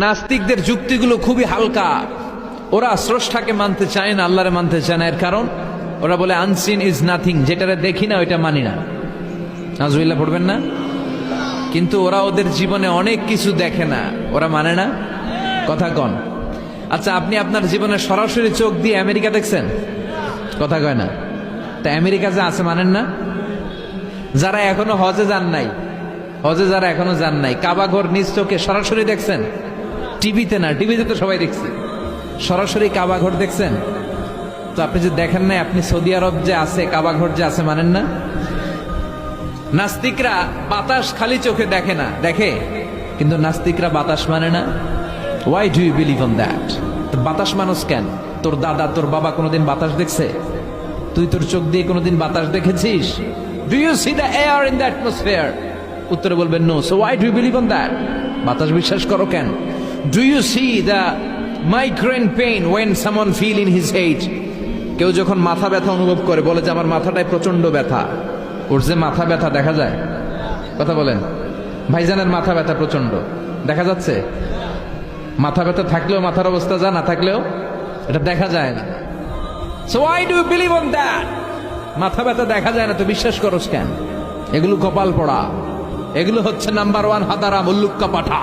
নাস্তিকদের যুক্তিগুলো খুবই হালকা। ওরা স্রষ্টাকে মানতে চায় না, আল্লাহরে মানতে চায় না। এর কারণ ওরা বলে আনসিন ইজ নাথিং, যেটারে দেখি না ওইটা মানি না। নাজুবিল্লাহ পড়বেন না? কিন্তু ওরা ওদের জীবনে অনেক কিছু দেখে না, ওরা মানে না। কথা কন। আচ্ছা, আপনি আপনার জীবনে সরাসরি চোখ দিয়ে আমেরিকা দেখছেন? কথা কয় না। তা আমেরিকা যে আছে মানেন না? যারা এখনো হজে যান নাই, হজে যারা এখনো যান নাই, কাবা ঘর নিজ চোখে সরাসরি দেখছেন? টিভিতে না, টিভিতে তো সবাই দেখছে। সরাসরি কাবা ঘর দেখছেন? তো আপনি যে দেখেন নাই, আপনি সৌদি আরব যে আছে, কাবা ঘর যে আছে মানেন না? নাস্তিকরা বাতাস খালি চোখে দেখে না, দেখে, কিন্তু নাস্তিকরা বাতাস মানে না। Why do you believe on that? বাতাস মানুষ কেন? তোর দাদা তোর বাবা কোনোদিন বাতাস দেখছে? তুই তোর চোখ দিয়ে কোনোদিন বাতাস দেখেছিস? Do you see the air in the atmosphere? উত্তরে বলবেন no. So why do you believe on that? বাতাস বিশ্বাস করো কেন? Do you see the migraine pain when someone feel in his head? কেউ যখন মাথা ব্যথা অনুভব করে, বলে যে আমার মাথাটায় প্রচন্ড ব্যথা। ওর যে মাথা ব্যথা দেখা যায়? কথা বলেন। ভাইজানের মাথা ব্যথা প্রচন্ড দেখা যাচ্ছে? মাথা ব্যথা থাকলেও মাথার অবস্থা যা, না থাকলেও এটা দেখা যায় না। So why do you believe on that? মাথা ব্যথা দেখা যায় না তো বিশ্বাস করস কেন? এগুলো কপাল পড়া, এগুলো হচ্ছে নাম্বার ওয়ান হাদারা মুল্লুক্কা পাঠা।